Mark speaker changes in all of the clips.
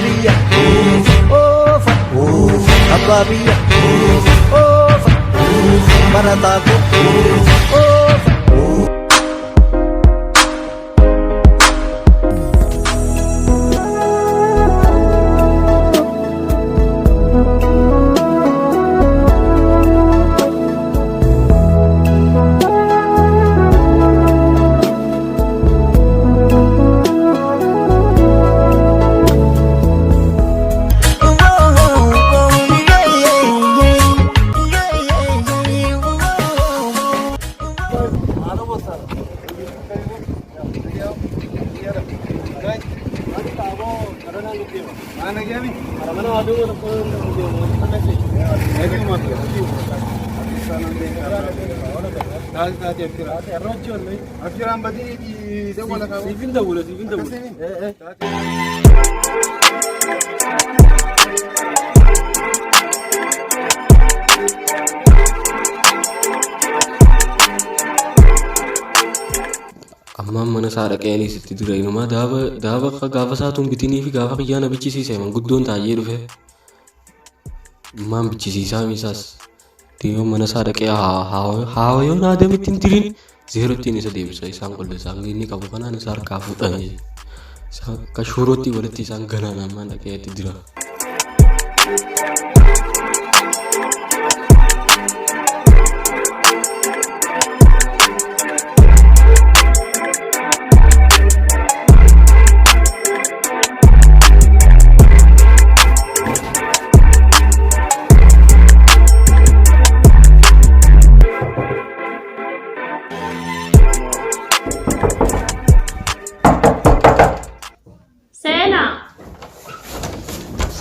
Speaker 1: biyya oofa abbaa biyya oofa barataa ko oofa.
Speaker 2: Ammaan mana saadha qe'anii sitti dura inumaa daaba gaafa saatuun bitinii fi gaafa qiyyaana bichisiise manguddoon taa'ee dhufe maan bichisiisaa miisaas diimaa mana saadha qe'aa haawayoon aadamitti hin tirin zeerottiin isa deebisa isaan qolle isaan inni qabu kanaan isaa harkaa fuudhan isaan akka shoorootti walitti isaan ganaan ammaan dhaqeetti dira.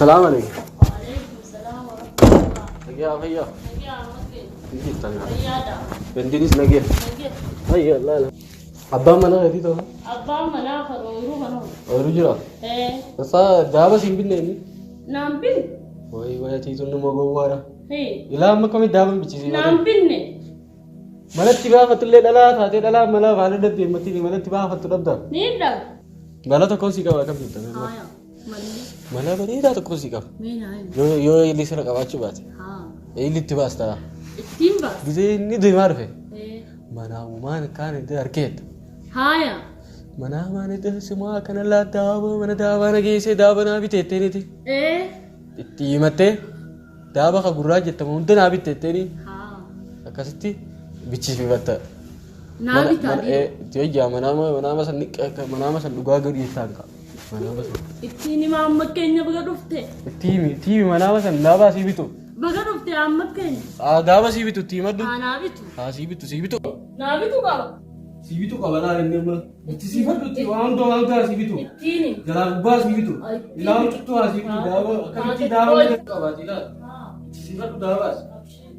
Speaker 2: السلام عليكم.
Speaker 3: وعليكم السلام ورحمة الله.
Speaker 2: يا خيا.
Speaker 3: يا مكين.
Speaker 2: يجي تاني.
Speaker 3: يا
Speaker 2: بندنيس نجي.
Speaker 3: نجي.
Speaker 2: هيا لا لا. أبا منا غادي تو.
Speaker 3: أبا منا خروجه منو.
Speaker 2: ورجلا.
Speaker 3: إيه.
Speaker 2: بس دابا سيمبين نيني.
Speaker 3: نامبين.
Speaker 2: وي تيجون نمو غوارا.
Speaker 3: هي.
Speaker 2: إلا أما كم دابا بيجي.
Speaker 3: نامبين نه.
Speaker 2: ملا تبغى فتلة دلا ثاتي دلا ملا والد بيمتي ملا تبغى فتلة دلا.
Speaker 3: نيدا.
Speaker 2: ملا تكون سيكا وكم تبغى.
Speaker 3: هايا. ملي.
Speaker 2: ملا بريدا تكون سيكا.
Speaker 3: مين هاي؟
Speaker 2: يو اللي سرق أبغى بات.
Speaker 3: ها.
Speaker 2: اللي تبغى استرا.
Speaker 3: التيم بس.
Speaker 2: بيجي ندي ما أعرفه.
Speaker 3: إيه.
Speaker 2: منا ومان كان ده أركيد.
Speaker 3: هايا.
Speaker 2: منا ما ندي سما كان لا دابا منا دابا نجي سي دابا نبي تتني تي.
Speaker 3: إيه.
Speaker 2: التيمته دابا خبراج تمون ده نبي تتني.
Speaker 3: ها.
Speaker 2: أكستي بيجي في بات.
Speaker 3: نابي تادي.
Speaker 2: تيجي منا سن لقا غير يتانكا. منا بس.
Speaker 3: التيني ما أمك كينيا بقى رفته.
Speaker 2: تيمي منا سن دابا سيبيتو.
Speaker 3: بقى رفته أمك كينيا.
Speaker 2: دابا سيبيتو تيمدو.
Speaker 3: نابي تو.
Speaker 2: سيبيتو.
Speaker 3: نابي تو قال.
Speaker 2: Sibitu kabala ini mah. Itu sibatu ti orang tu orang tu sibitu.
Speaker 3: التيني.
Speaker 2: Jalan ubah sibitu. Ilang tu sibitu dawa. Kan ti dawa kabati lah. Sibatu dawa.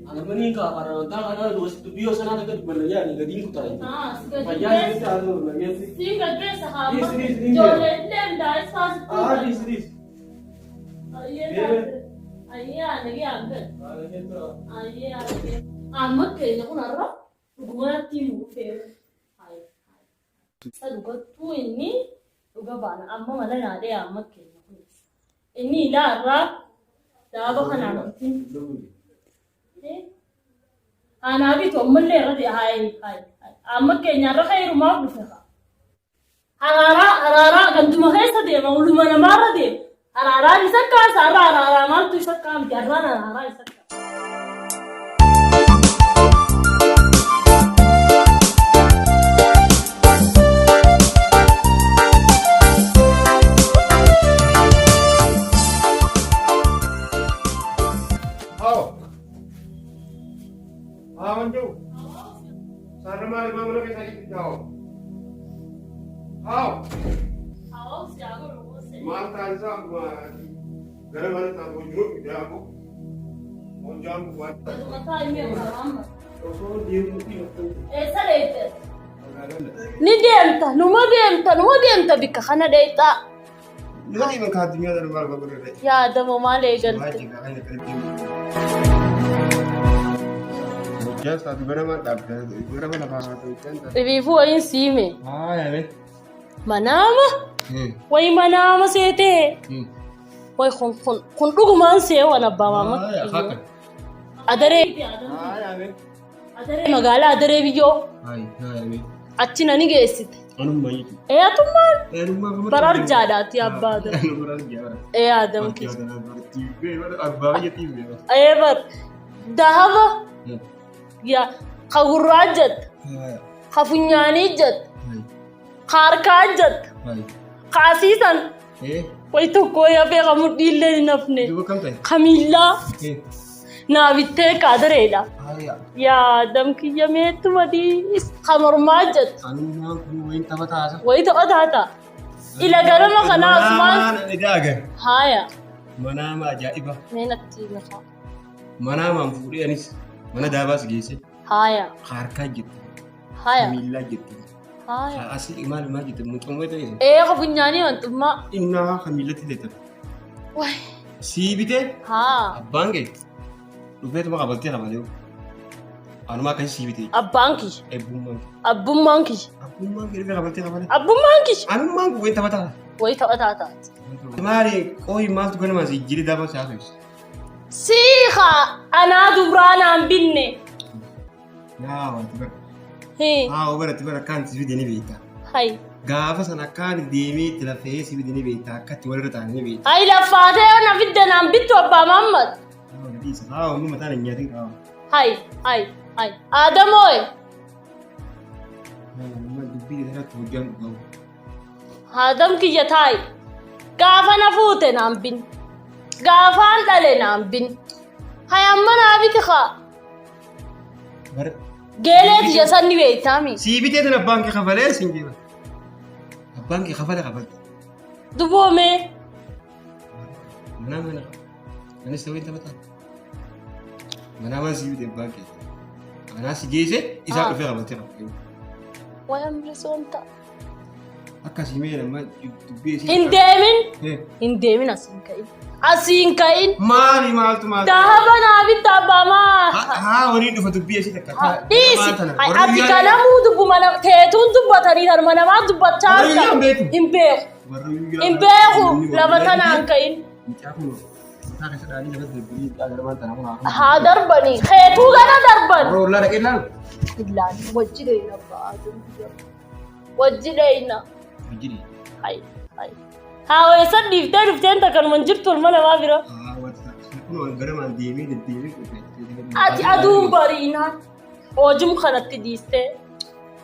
Speaker 2: Anak meni ka karena tak ada dua situ bio sana dekat benernya ni gading ku tadi. Payah kita anu lagi.
Speaker 3: Singa dress ha.
Speaker 2: Ini.
Speaker 3: Jole lem dah sas.
Speaker 2: Ini.
Speaker 3: Ayya lagi angkat. Ayya lagi. Amak ke ni pun arah. Gua timu fair. Saya tu ini juga bana. Amma malah nade amak ke. Ini lah arah. Dah bahkan anak tin. Anak itu malah rade hai. Amak ke ni arah hai rumah berfeka. Harara kan tu mahal sahaja. Maulu mana marah deh. Harara isakka harara mal tu isakka jarana harara isakka. Ni deemta bika kana deeta.
Speaker 4: Nani makadimiya dar mar bagure.
Speaker 3: Ya da mo male galte.
Speaker 4: Ya sa dibara man dabda. Dibara man ba to tenta.
Speaker 3: Rivifu ayin sime.
Speaker 4: Ya be.
Speaker 3: Manama? Wai manama sete. Way kun dhugumaan seewan abbaa maama.
Speaker 2: Akka.
Speaker 3: Adaree
Speaker 2: Ame.
Speaker 3: adaree magaalaa adaree biyyoo
Speaker 2: Ame.
Speaker 3: achi nani geessite.
Speaker 2: Anumma yitu.
Speaker 3: Atummaan
Speaker 2: Anumma kamar.
Speaker 3: bararjaadhaati abbaa adaree.
Speaker 2: Bararjaadha.
Speaker 3: Adamki.
Speaker 2: Abbaa yatiibe.
Speaker 3: Bar dahaba ya kagurraajat kafunyaaniijat kaarkaajat kaasiisan way tokko yafee kamu dhiillee hin hafne
Speaker 2: Duba kam ta'e?
Speaker 3: kamillaa naabittee qaadareedha.
Speaker 2: Aya.
Speaker 3: Yaa damkiyya meettuma dhiis kamormaajat
Speaker 2: Anumma kun wayin taphataasa.
Speaker 3: way ta'o taata ila galama kanaa asumaan
Speaker 2: Idaaga.
Speaker 3: haaya
Speaker 2: Manaama ajaa'iba.
Speaker 3: meenatti nafa
Speaker 2: Manaamaan fuudhee anis mana daabaas geesse.
Speaker 3: haaya
Speaker 2: Harkaa jette.
Speaker 3: haaya
Speaker 2: Miillaa jette.
Speaker 3: haaya
Speaker 2: Asii maal jette mucummaa ta'e.
Speaker 3: kafunyaanii wantummaa
Speaker 2: Innaa kan miillatti leetan.
Speaker 3: way
Speaker 2: Sii bitee
Speaker 3: haa
Speaker 2: abbaan kee dhufeetuma qabaltee qabalee. Anuma akkasii sii bitee.
Speaker 3: abbaan kiyya
Speaker 2: Eebbummaan kee.
Speaker 3: abbummaan kiyya
Speaker 2: Abbummaan kee dhufee qabaltee qabalee.
Speaker 3: abbummaan kiyya
Speaker 2: Anummaan kun wayin taphataa.
Speaker 3: way ta'o taata
Speaker 2: Maali qooyi maaltu ganamaa si jiri daaba si haasawis.
Speaker 3: siiqa anaa dubraanaan binne
Speaker 2: Yaa wanti bara.
Speaker 3: hee
Speaker 2: Haa baratti bara akkaan si bidee ni beektaa.
Speaker 3: hay
Speaker 2: Gaafa sana akkaan deemee itti lafee si bidee ni beektaa akka itti walirra taa'anii ni beektaa.
Speaker 3: hay laffaatee yoo na fidde naan bittu abbaa Mahammad
Speaker 2: Haa wanni mataan hin nyaatin qaba.
Speaker 3: hay aadamooy
Speaker 2: Dubbii irratti hojjaan qabu.
Speaker 3: aadam kiyya taayi gaafa na fuute naan bin gaafaan dhale naan bin hay amma naa biti kaa
Speaker 2: Bara
Speaker 3: geelee tiyya sanni beektaami
Speaker 2: sii bitee tan abbaan kee kafalee siin jeeba. Abbaan kee kafale kafalte.
Speaker 3: duboomee
Speaker 2: Manaa mana. Anis ta'uu hin taphataa. Manaa mana sii bitee abbaan kee. Anaa si geesse isaa dhufee qabatee qabatee.
Speaker 3: way amri soomta
Speaker 2: Akkasii mee nama dubbii isii.
Speaker 3: hin deemin asiin ka'in
Speaker 2: Maali maaltu maal?
Speaker 3: dahaba naa bitta abbaa maa
Speaker 2: Haa waliin dhufa dubbii isii takka.
Speaker 3: dhiisi ati kanamuu dubbuma teetuun dubbatanii harma namaa dubbachaa
Speaker 2: Warri
Speaker 3: jira.
Speaker 2: hin beeku.
Speaker 3: Hin beeku lafa tanaan ka'in haa darbanii teetuu gana darban illaan wajji dheeyna wajji dheeyna haa weessan dhiiftee dhufteen takkanuman jirtu olma namaa bira ati aduun bariinaan hoojum kanatti dhiistee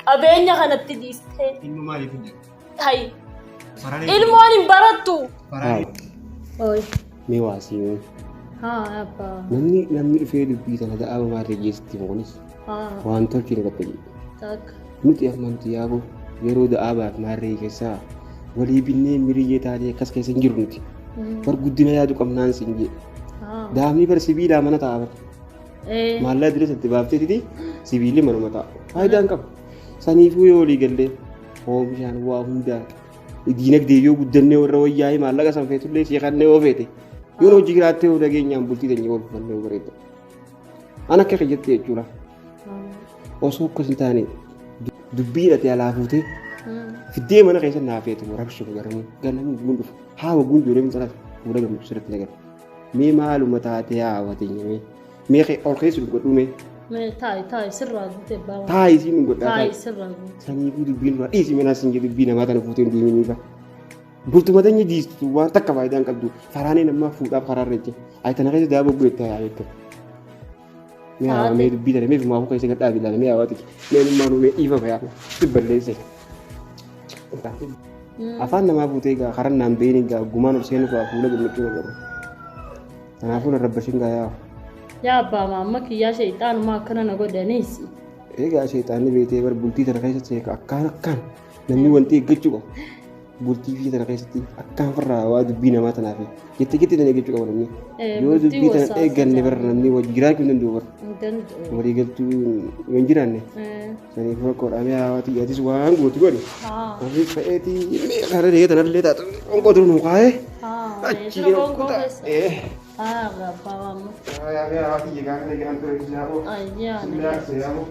Speaker 3: qabeenya kanatti dhiistee hay ilmoon hin barattu.
Speaker 4: Mee waasii
Speaker 3: haa abbaa
Speaker 4: namni dhufee dubbii sana da'aa maarree geessitti kunis
Speaker 3: haa
Speaker 4: waan tolchee irratti
Speaker 3: takka
Speaker 4: nuti amantu yaaboo yeroo da'aa baaf maarree keessaa walii binnee miriyyee taatee akkas keessa hin jiru nuti bar guddina yaadu qabnaan siin jee daamni bar sibiilaa mana ta'a bar maallaa dira satti baafteetiti sibiilli manuma ta'a faayidaan qaba saniifuu yoo walii gallee oomishaan waa hundaa diinagdee yoo guddannee warra wayyaa'ee maallaqa san feetullee seeqannee yoo feete yoo hojii jiraattee yoo dhageenyaan bultii teenya ol fannee yoo bareedda an akka jettee jechuudha osoo akkas hin taane dubbii hidhatee alaa fuutee fiddee mana keessa naa feetu rabshu garamu ganamuu gunduuf haa waguun duuree minxalaaf fuula gammachuu sirriitti nagara mee maaluma taatee haawwateenya mee ol keessa godhume
Speaker 3: taayi sirraa guute baawaa
Speaker 4: taayi siin godhaa
Speaker 3: taayi sirraa guute
Speaker 4: saniifuu dubbiin dura dhiisii mana siin jedhu dubbii namaa tana fuutee hin deeminiifa bultuma teenya diistu waan takka faayidaan qabdu faraanee namaa fuudhaaf karaarra jecha ayitana keessa daaboo bu'eetta yaa'eetta mee hawa mee dubbii tana mee fumaa fuuka isa gadhaa bilaala mee hawaati mee nummaa mee dhiifa fayaa dubballeesse afaan namaa fuutee gaa karan naan beeyni gaa gumaan ol seenu gaa fuula gammachuu nagaru kanaafuu narrabbashin gaa yaa
Speaker 3: yaa abbaa maamma kiyyaa sheexaanumaa akkana na godhaniisi
Speaker 4: egaa sheexaanni beetee bar bultii tana keessatti akkaan namni wanti eeggachuu qabu bultii fi tana keessatti akkaan farraa waa dubbii namaa tanaaf jettee tana eeggachuu qabu namni yoo dubbii tana eegganne bar namni wajji jiraachuu hin danda'u bar walii galtuu hin jiraanne saniif rakkoodhaamee hawaati yaatis waan gootu godhe afi fa'eetii mee kana dhahee tanallee taatu qonkoo turu nuu kaa'ee achi kutaa
Speaker 3: abbaa maamma
Speaker 4: yaamee hawaati yegaan eegan ture yaaboo
Speaker 3: ayyaa
Speaker 4: yaaboo